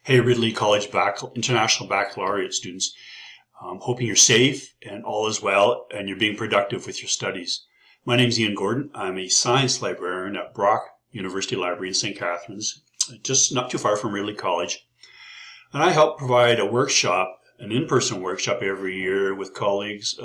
Hey Ridley College International Baccalaureate students, hoping you're safe and all is well and you're being productive with your studies. My name is Ian Gordon. I'm a science librarian at Brock University Library in St. Catharines, just not too far from Ridley College. And I help provide a workshop, an in-person workshop every year with colleagues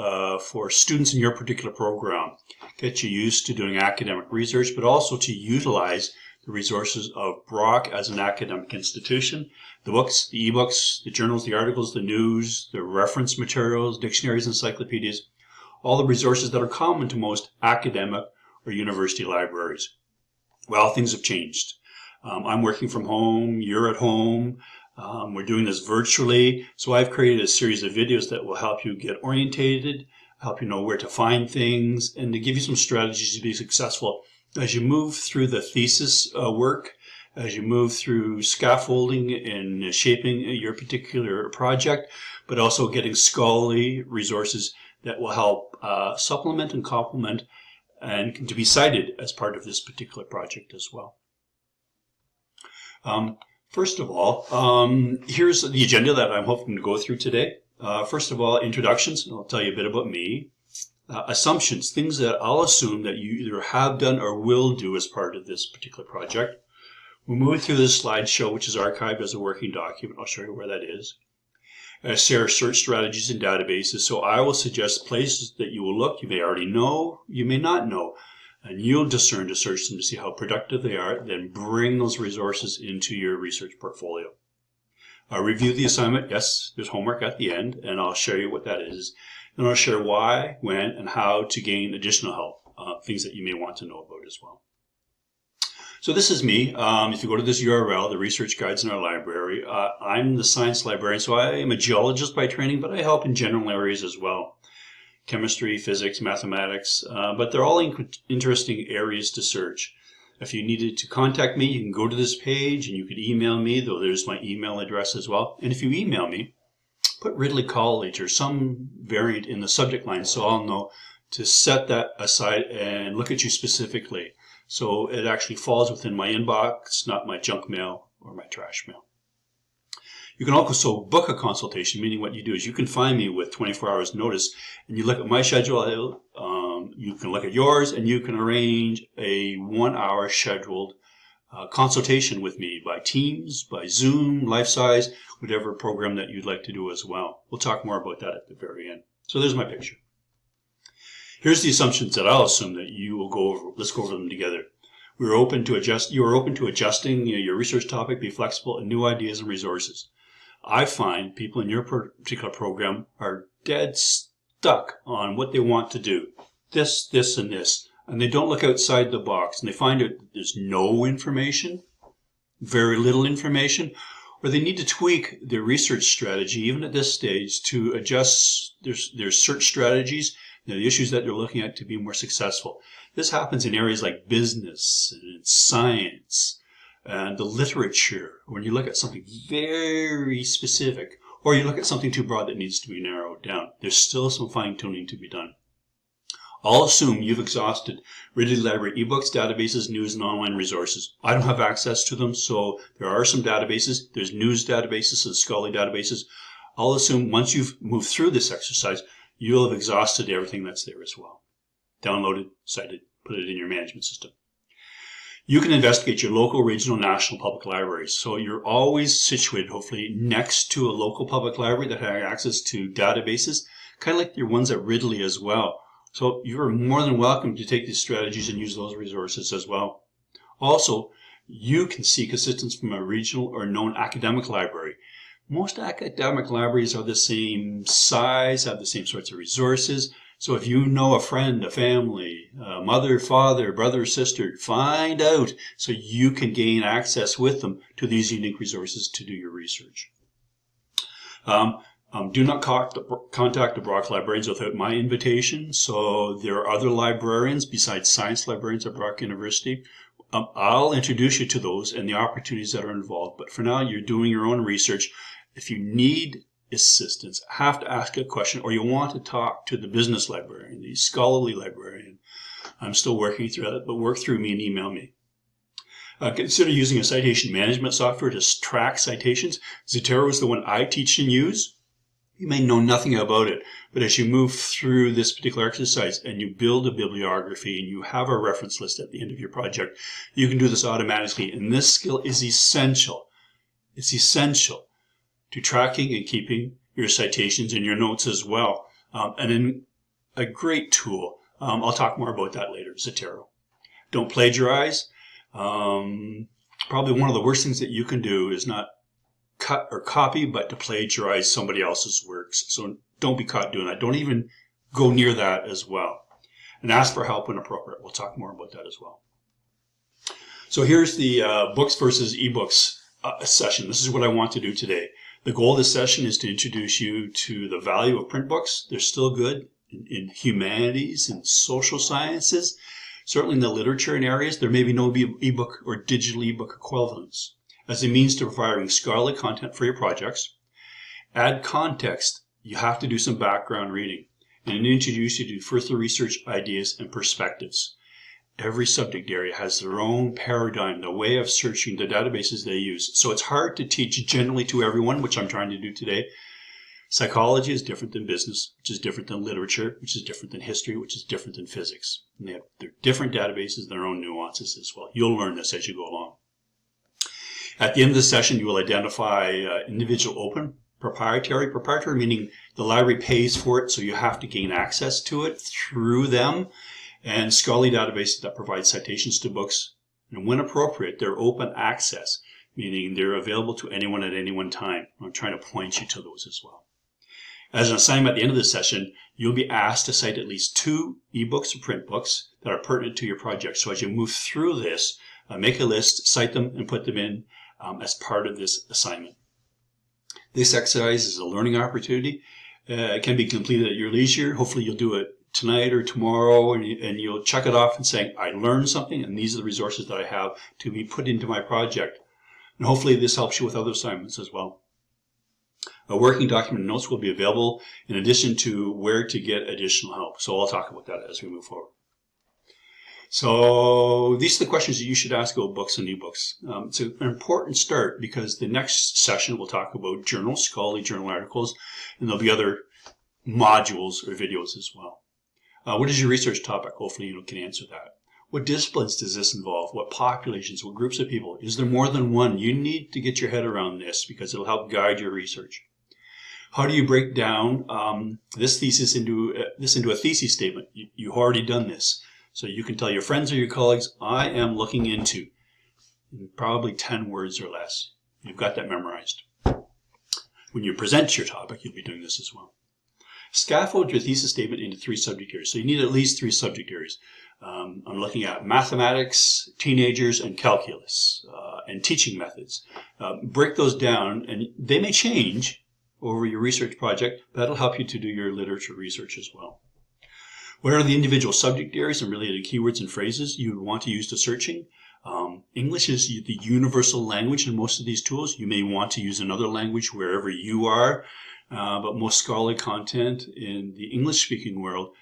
for students in your particular program. Get you used to doing academic research, but also to utilize the resources of Brock as an academic institution, the books, the ebooks, the journals, the articles, the news, the reference materials, dictionaries, encyclopedias, all the resources that are common to most academic or university libraries. Well, things have changed. I'm working from home, you're at home, we're doing this virtually, so I've created a series of videos that will help you get orientated, help you know where to find things, and to give you some strategies to be successful as you move through the thesis work, as you move through scaffolding and shaping your particular project, but also getting scholarly resources that will help supplement and complement and to be cited as part of this particular project as well. First of all, here's the agenda that I'm hoping to go through today. First of all, introductions, and I'll tell you a bit about me. Assumptions, things that I'll assume that you either have done or will do as part of this particular project. We'll move through this slideshow, which is archived as a working document. I'll show you where that is. Share search strategies and databases. So I will suggest places that you will look. You may already know, you may not know, and you'll discern to search them to see how productive they are, then bring those resources into your research portfolio. Review the assignment. Yes, there's homework at the end, and I'll show you what that is. And I'll share why, when, and how to gain additional help, things that you may want to know about as well. So this is me. If you go to this URL, the research guides in our library, I'm the science librarian, so I am a geologist by training, but I help in general areas as well. Chemistry, physics, mathematics, but they're all interesting areas to search. If you needed to contact me, you can go to this page and you could email me, though there's my email address as well. And if you email me, put Ridley College or some variant in the subject line so I'll know to set that aside and look at you specifically. So it actually falls within my inbox, not my junk mail or my trash mail. You can also book a consultation, meaning what you do is you can find me with 24 hours notice and you look at my schedule, you can look at yours, and you can arrange a 1-hour scheduled consultation with me by Teams, by Zoom, life size, whatever program that you'd like to do as well. We'll talk more about that at the very end. So there's my picture. Here's the assumptions that I'll assume that you will go over. Let's go over them together. You are open to adjusting your research topic, be flexible, and new ideas and resources. I find people in your particular program are dead stuck on what they want to do. This, and this. And they don't look outside the box. And they find that there's no information, very little information, or they need to tweak their research strategy, even at this stage, to adjust their search strategies, the issues that they're looking at to be more successful. This happens in areas like business and science and the literature, when you look at something very specific, or you look at something too broad that needs to be narrowed down. There's still some fine-tuning to be done. I'll assume you've exhausted Ridley Library ebooks, databases, news, and online resources. I don't have access to them, so there are some databases. There's news databases and scholarly databases. I'll assume once you've moved through this exercise, you'll have exhausted everything that's there as well. Downloaded, cited, put it in your management system. You can investigate your local, regional, national public libraries. So you're always situated, hopefully, next to a local public library that has access to databases, kind of like your ones at Ridley as well. So you're more than welcome to take these strategies and use those resources as well. Also, you can seek assistance from a regional or known academic library. Most academic libraries are the same size, have the same sorts of resources. So if you know a friend, a family, a mother, father, brother, sister, find out so you can gain access with them to these unique resources to do your research. Do not contact the Brock librarians without my invitation. So there are other librarians besides science librarians at Brock University. I'll introduce you to those and the opportunities that are involved. But for now, you're doing your own research. If you need assistance, have to ask a question, or you want to talk to the business librarian, the scholarly librarian, I'm still working through it, but work through me and email me. Consider using a citation management software to track citations. Zotero is the one I teach and use. You may know nothing about it, but as you move through this particular exercise and you build a bibliography and you have a reference list at the end of your project, you can do this automatically. And this skill is essential. It's essential to tracking and keeping your citations and your notes as well. And then a great tool. I'll talk more about that later, Zotero. Don't plagiarize. Probably one of the worst things that you can do is not cut or copy, but to plagiarize somebody else's works. So don't be caught doing that. Don't even go near that as well. And ask for help when appropriate. We'll talk more about that as well. So here's the books versus ebooks session. This is what I want to do today. The goal of this session is to introduce you to the value of print books. They're still good in humanities and social sciences. Certainly in the literature and areas, there may be no ebook or digital ebook equivalents. As a means to providing scholarly content for your projects, add context. You have to do some background reading and introduce you to further research ideas and perspectives. Every subject area has their own paradigm, the way of searching, the databases they use. So it's hard to teach generally to everyone, which I'm trying to do today. Psychology is different than business, which is different than literature, which is different than history, which is different than physics. And they have their different databases, their own nuances as well. You'll learn this as you go along. At the end of the session, you will identify individual open, proprietary meaning the library pays for it, so you have to gain access to it through them, and scholarly databases that provide citations to books. And when appropriate, they're open access, meaning they're available to anyone at any one time. I'm trying to point you to those as well. As an assignment at the end of the session, you'll be asked to cite at least 2 ebooks or print books that are pertinent to your project. So as you move through this, make a list, cite them, and put them in as part of this assignment. This exercise is a learning opportunity. It can be completed at your leisure. Hopefully you'll do it tonight or tomorrow, and you'll check it off and say, I learned something, and these are the resources that I have to be put into my project. And hopefully this helps you with other assignments as well. A working document and notes will be available in addition to where to get additional help. So I'll talk about that as we move forward. So these are the questions that you should ask about books and ebooks. It's an important start because the next session we'll talk about journals, scholarly journal articles, and there'll be other modules or videos as well. What is your research topic? Hopefully you can answer that. What disciplines does this involve? What populations? What groups of people? Is there more than one? You need to get your head around this because it'll help guide your research. How do you break down this thesis into a thesis statement? You've already done this. So you can tell your friends or your colleagues, I am looking into probably 10 words or less. You've got that memorized. When you present your topic, you'll be doing this as well. Scaffold your thesis statement into 3 subject areas. So you need at least 3 subject areas. I'm looking at mathematics, teenagers, and calculus, and teaching methods. Break those down, and they may change over your research project. That'll help you to do your literature research as well. What are the individual subject areas and related keywords and phrases you would want to use to searching? English is the universal language in most of these tools. You may want to use another language wherever you are, but most scholarly content in the English-speaking world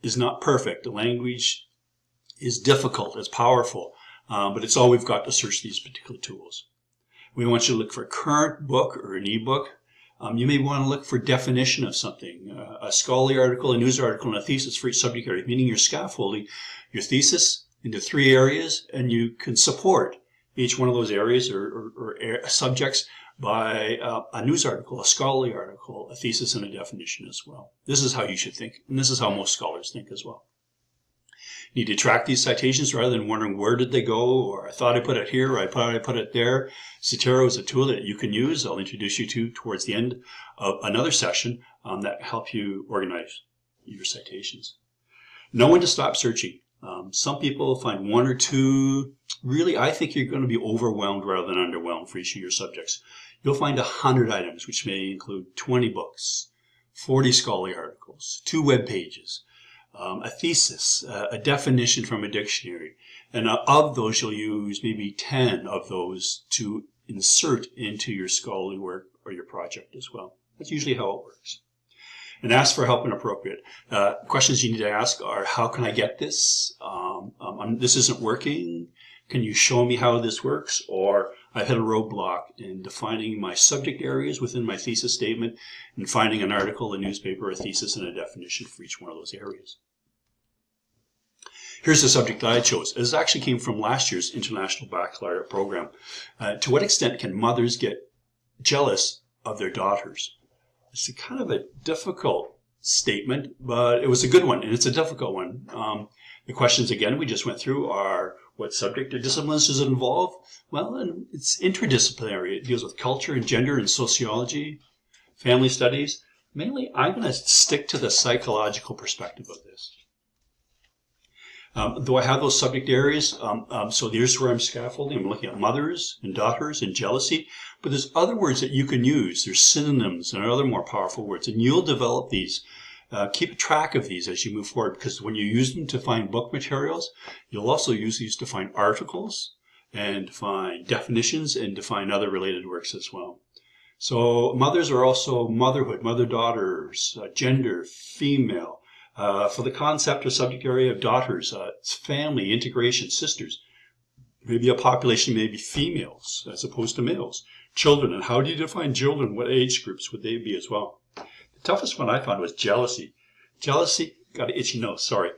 is not perfect. The language is difficult, it's powerful, but it's all we've got to search these particular tools. We want you to look for a current book or an ebook. You may want to look for definition of something, a scholarly article, a news article, and a thesis for each subject area, meaning you're scaffolding your thesis into 3 areas, and you can support each one of those areas or subjects by a news article, a scholarly article, a thesis, and a definition as well. This is how you should think, and this is how most scholars think as well. You need to track these citations rather than wondering where did they go, or I thought I put it here, or I thought I put it there. Zotero is a tool that you can use. I'll introduce you to towards the end of another session that help you organize your citations. Know when to stop searching. Some people find 1 or 2. Really, I think you're going to be overwhelmed rather than underwhelmed for each of your subjects. You'll find 100 items, which may include 20 books, 40 scholarly articles, 2 web pages, a thesis, a definition from a dictionary. And of those, you'll use maybe 10 of those to insert into your scholarly work or your project as well. That's usually how it works. And ask for help when appropriate. Questions you need to ask are, how can I get this? This isn't working. Can you show me how this works? Or I've hit a roadblock in defining my subject areas within my thesis statement and finding an article, a newspaper, a thesis, and a definition for each one of those areas. Here's the subject that I chose. This actually came from last year's International Baccalaureate program. To what extent can mothers get jealous of their daughters? It's a kind of a difficult statement, but it was a good one, and it's a difficult one. The questions, again, we just went through are, what subject or disciplines does it involve? Well, and it's interdisciplinary. It deals with culture and gender and sociology, family studies. Mainly, I'm going to stick to the psychological perspective of this. Though I have those subject areas, so here's where I'm scaffolding. I'm looking at mothers and daughters and jealousy. But there's other words that you can use. There's synonyms and other more powerful words. And you'll develop these. Keep track of these as you move forward, because when you use them to find book materials, you'll also use these to find articles and find definitions and define other related works as well. So mothers are also motherhood, mother-daughters, gender, female. For the concept or subject area of daughters, it's family, integration, sisters. Maybe a population may be females as opposed to males. Children, and how do you define children? What age groups would they be as well? The toughest one I found was jealousy. Jealousy, got an itchy nose, sorry.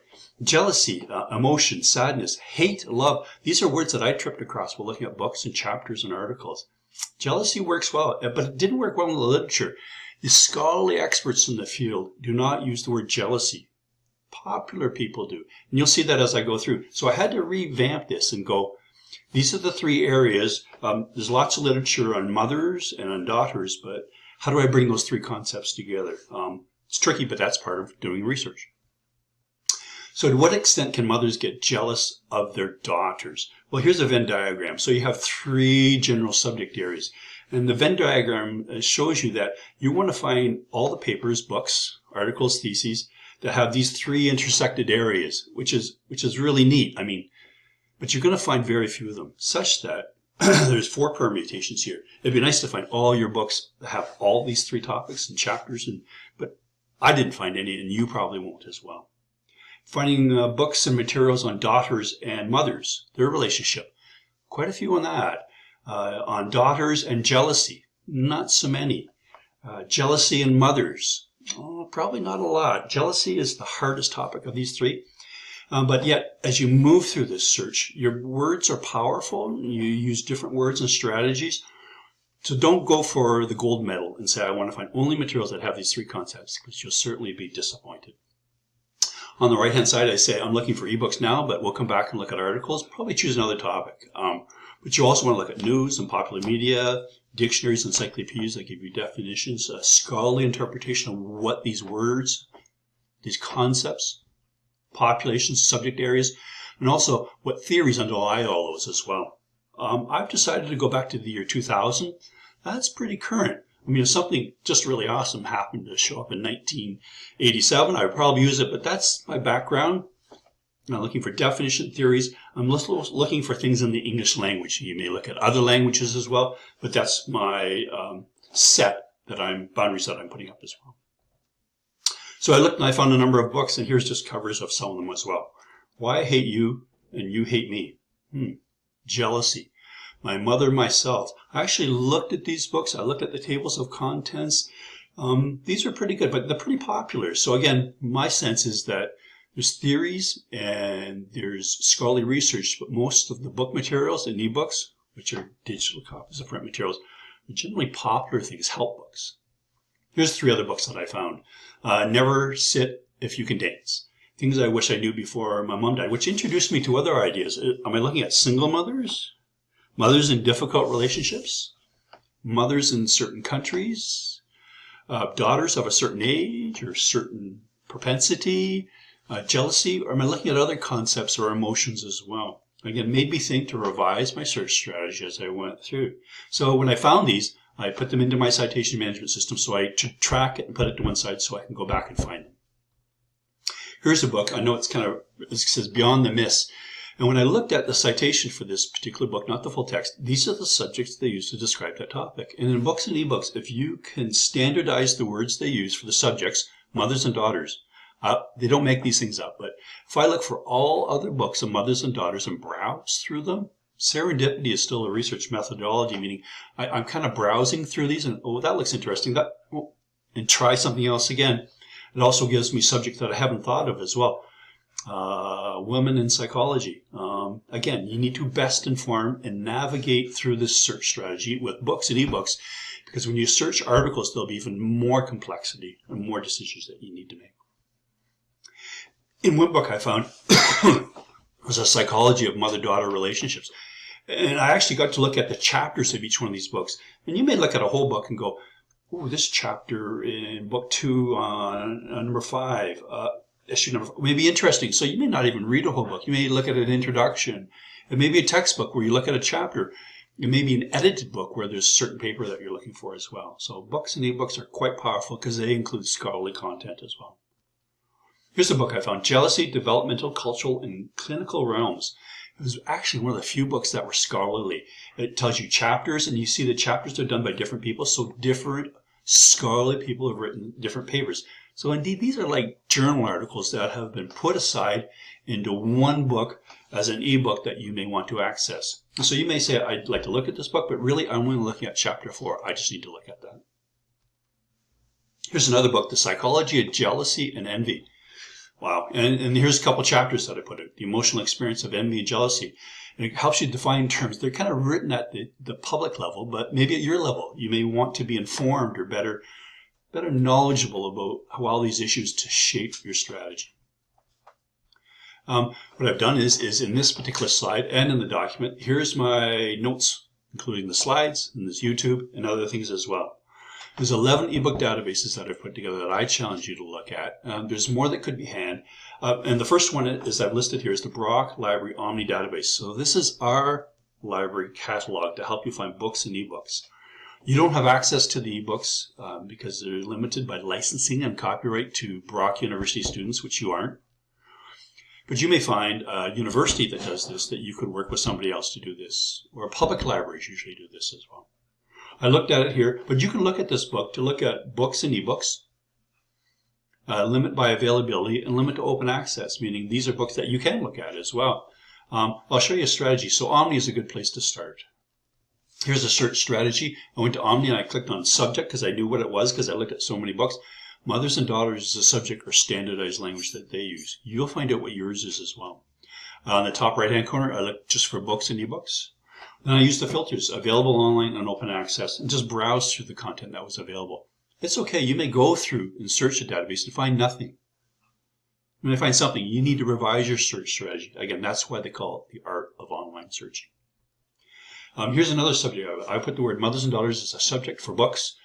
Jealousy, emotion, sadness, hate, love. These are words that I tripped across while looking at books and chapters and articles. Jealousy works well, but it didn't work well in the literature. The scholarly experts in the field do not use the word jealousy. Popular people do. And you'll see that as I go through. So I had to revamp this and go, these are the three areas. There's lots of literature on mothers and on daughters, but how do I bring those three concepts together? It's tricky, but that's part of doing research. So to what extent can mothers get jealous of their daughters? Well, here's a Venn diagram. So you have three general subject areas. And the Venn diagram shows you that you want to find all the papers, books, articles, theses that have these three intersected areas, which is really neat. But you're going to find very few of them, such that there's 4 permutations here. It'd be nice to find all your books that have all these 3 topics and chapters, but I didn't find any, and you probably won't as well. Finding books and materials on daughters and mothers, their relationship. Quite a few on that. On daughters and jealousy, not so many. Jealousy and mothers, probably not a lot. Jealousy is the hardest topic of these 3. But yet, as you move through this search, your words are powerful. You use different words and strategies. So don't go for the gold medal and say, I want to find only materials that have these 3 concepts, because you'll certainly be disappointed. On the right-hand side, I say, I'm looking for ebooks now, but we'll come back and look at articles. Probably choose another topic. But you also want to look at news and popular media, dictionaries, encyclopedias that give you definitions, a scholarly interpretation of what these words, these concepts, populations, subject areas, and also what theories underlie all those as well. I've decided to go back to the year 2000. That's pretty current. If something just really awesome happened to show up in 1987, I would probably use it, but that's my background. I'm looking for definition theories. I'm looking for things in the English language. You may look at other languages as well, but that's my boundaries that I'm putting up as well. So I looked and I found a number of books, and here's just covers of some of them as well. Why I Hate You and You Hate Me. Jealousy. My Mother, Myself. I actually looked at these books. I looked at the tables of contents. These are pretty good, but they're pretty popular. So again, my sense is that there's theories and there's scholarly research, but most of the book materials and ebooks, which are digital copies of print materials, are generally popular things, help books. Here's 3 other books that I found. Never Sit If You Can Dance. Things I wish I knew before my mom died, which introduced me to other ideas. Am I looking at single mothers? Mothers in difficult relationships? Mothers in certain countries? Daughters of a certain age or certain propensity? Jealousy? Or am I looking at other concepts or emotions as well? Again, made me think to revise my search strategy as I went through. So when I found these, I put them into my citation management system so I track it and put it to one side so I can go back and find them. Here's a book. I know it says Beyond the Mist. And when I looked at the citation for this particular book, not the full text, these are the subjects they use to describe that topic. And in books and ebooks, if you can standardize the words they use for the subjects, mothers and daughters, they don't make these things up. But if I look for all other books of mothers and daughters and browse through them, Serendipity is still a research methodology, meaning I'm kind of browsing through these and, oh, that looks interesting, and try something else again. It also gives me subjects that I haven't thought of as well. Women in psychology. Again, you need to best inform and navigate through this search strategy with books and ebooks, because when you search articles, there'll be even more complexity and more decisions that you need to make. In one book I found was a psychology of mother-daughter relationships. And I actually got to look at the chapters of each one of these books. And you may look at a whole book and go, oh, this chapter in book 2 on number 5, issue number 5, may be interesting. So you may not even read a whole book. You may look at an introduction. It may be a textbook where you look at a chapter. It may be an edited book where there's certain paper that you're looking for as well. So books and ebooks are quite powerful because they include scholarly content as well. Here's a book I found, Jealousy, Developmental, Cultural, and Clinical Realms. It was actually one of the few books that were scholarly. It tells you chapters, and you see the chapters are done by different people, so different scholarly people have written different papers. So indeed, these are like journal articles that have been put aside into one book as an ebook that you may want to access. So you may say, I'd like to look at this book, but really I'm only looking at chapter 4. I just need to look at that. Here's another book, The Psychology of Jealousy and Envy. Wow. And here's a couple chapters that I put it. The emotional experience of envy and jealousy. And it helps you define terms. They're kind of written at the public level, but maybe at your level. You may want to be informed or better knowledgeable about how all these issues to shape your strategy. What I've done is in this particular slide and in the document, here's my notes, including the slides and this YouTube and other things as well. There's 11 ebook databases that I've put together that I challenge you to look at. There's more that could be had. And the first one is I've listed here is the Brock Library Omni Database. So this is our library catalog to help you find books and ebooks. You don't have access to the ebooks because they're limited by licensing and copyright to Brock University students, which you aren't. But you may find a university that does this, that you could work with somebody else to do this. Or public libraries usually do this as well. I looked at it here, but you can look at this book to look at books and ebooks, limit by availability, and limit to open access, meaning these are books that you can look at as well. I'll show you a strategy. So Omni is a good place to start. Here's a search strategy. I went to Omni and I clicked on subject because I knew what it was because I looked at so many books. Mothers and daughters is a subject or standardized language that they use. You'll find out what yours is as well. On the top right-hand corner, I looked just for books and ebooks. Then I used the filters, available online and open access, and just browse through the content that was available. It's okay. You may go through and search a database and find nothing. When you find something, you need to revise your search strategy. Again, that's why they call it the art of online searching. Here's another subject. I put the word mothers and daughters as a subject for books.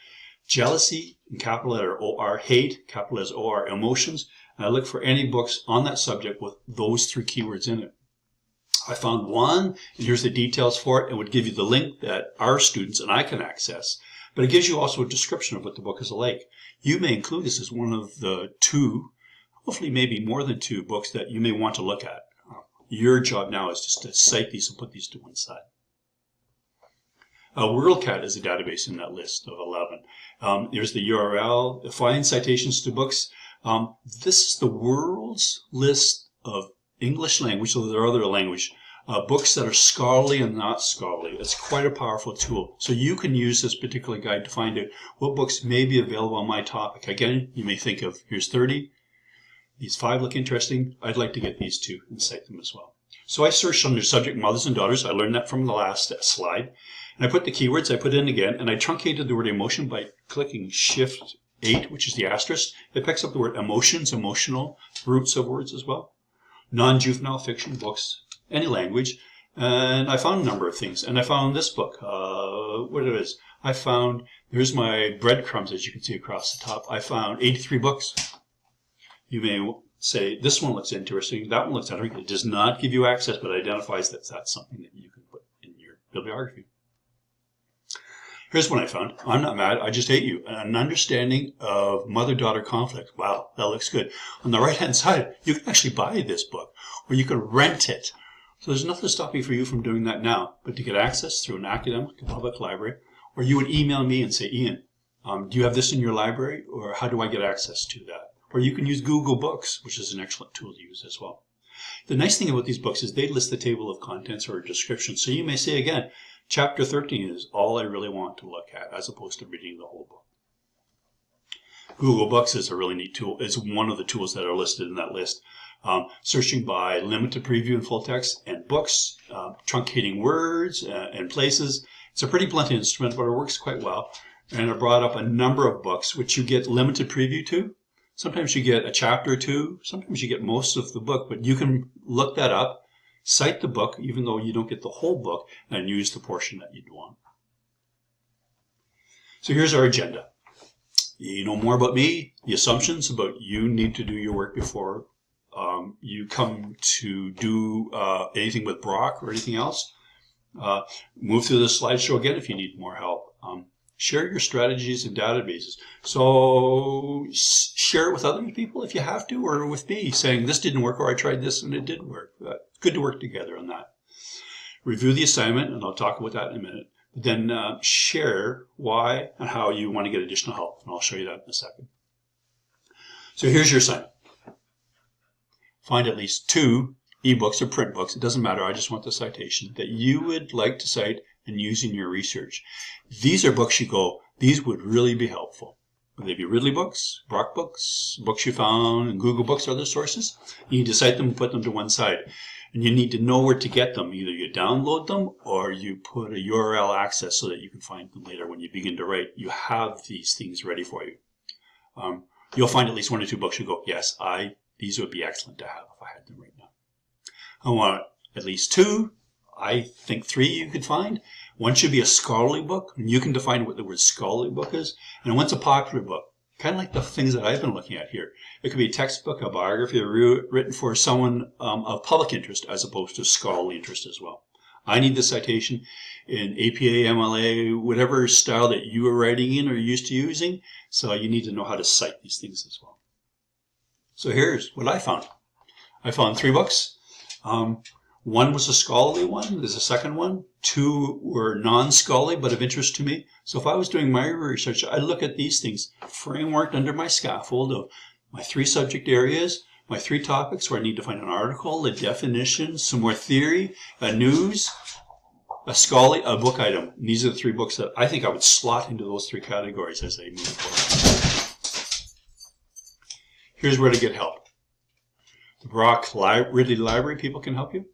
Jealousy, in capital letter O-R, hate, capital letter O-R, emotions. And I look for any books on that subject with those 3 keywords in it. I found one, and here's the details for it. It would give you the link that our students and I can access. But it gives you also a description of what the book is like. You may include this as one of the 2, hopefully maybe more than 2 books that you may want to look at. Your job now is just to cite these and put these to one side. WorldCat is a database in that list of 11. There's the URL, find citations to books. This is the world's list of English language, so there are other language, books that are scholarly and not scholarly. It's quite a powerful tool. So you can use this particular guide to find out what books may be available on my topic. Again, you may think of, here's 30. These 5 look interesting. I'd like to get these 2 and cite them as well. So I searched under subject mothers and daughters. I learned that from the last slide. And I put the keywords, I put in again, and I truncated the word emotion by clicking Shift 8, which is the asterisk. It picks up the word emotions, emotional, roots of words as well. Non-juvenile fiction books, any language. And I found a number of things. And I found this book, what it is. I found, there's my breadcrumbs, as you can see across the top. I found 83 books. You may say, this one looks interesting, that one looks interesting. It does not give you access, but identifies that that's something that you can put in your bibliography. Here's one I found. I'm not mad, I just hate you. An understanding of mother-daughter conflict. Wow, that looks good. On the right-hand side, you can actually buy this book, or you can rent it. So there's nothing stopping for you from doing that now, but to get access through an academic and public library, or you would email me and say, Ian, do you have this in your library, or how do I get access to that? Or you can use Google Books, which is an excellent tool to use as well. The nice thing about these books is they list the table of contents or a description. So you may say again, chapter 13 is all I really want to look at, as opposed to reading the whole book. Google Books is a really neat tool. It's one of the tools that are listed in that list. Searching by limited preview and full text and books, truncating words and places. It's a pretty blunt instrument, but it works quite well. And I brought up a number of books which you get limited preview to. Sometimes you get a chapter or two. Sometimes you get most of the book, but you can look that up, cite the book, even though you don't get the whole book, and use the portion that you'd want. So here's our agenda. You know more about me, the assumptions about you need to do your work before you come to do anything with Brock or anything else. Move through the slideshow again if you need more help. Share your strategies and databases. So share it with other people if you have to, or with me saying this didn't work or I tried this and it did work. Good to work together on that. Review the assignment, and I'll talk about that in a minute. But then share why and how you want to get additional help, and I'll show you that in a second. So here's your assignment. Find at least 2 ebooks or print books, it doesn't matter, I just want the citation, that you would like to cite and use in your research. These are books you go, these would really be helpful. Would they be Ridley books, Brock books, books you found in Google Books or other sources? You need to cite them and put them to one side. And you need to know where to get them. Either you download them or you put a URL access so that you can find them later when you begin to write. You have these things ready for you. You'll find at least 1 or 2 books you go, yes, these would be excellent to have if I had them right now. I want at least 2. I think 3 you could find. One should be a scholarly book, and you can define what the word scholarly book is. And one's a popular book, kind of like the things that I've been looking at here. It could be a textbook, a biography written for someone of public interest as opposed to scholarly interest as well. I need the citation in APA, MLA, whatever style that you are writing in or used to using. So you need to know how to cite these things as well. So here's what I found. I found 3 books. One was a scholarly one. There's a second one. 2 were non-scholarly but of interest to me. So if I was doing my research, I'd look at these things frameworked under my scaffold of my 3 subject areas, my 3 topics where I need to find an article, a definition, some more theory, a news, a scholarly, a book item. And these are the 3 books that I think I would slot into those 3 categories as I move forward. Here's where to get help. The Brock Ridley Library people can help you.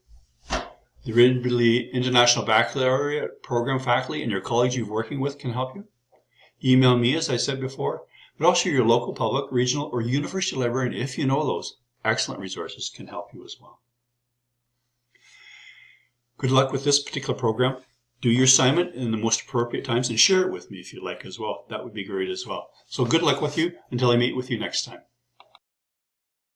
The Ridley International Baccalaureate Program faculty and your colleagues you're working with can help you. Email me, as I said before, but also your local public, regional, or university librarian, if you know those. Excellent resources can help you as well. Good luck with this particular program. Do your assignment in the most appropriate times and share it with me if you'd like as well. That would be great as well. So good luck with you until I meet with you next time.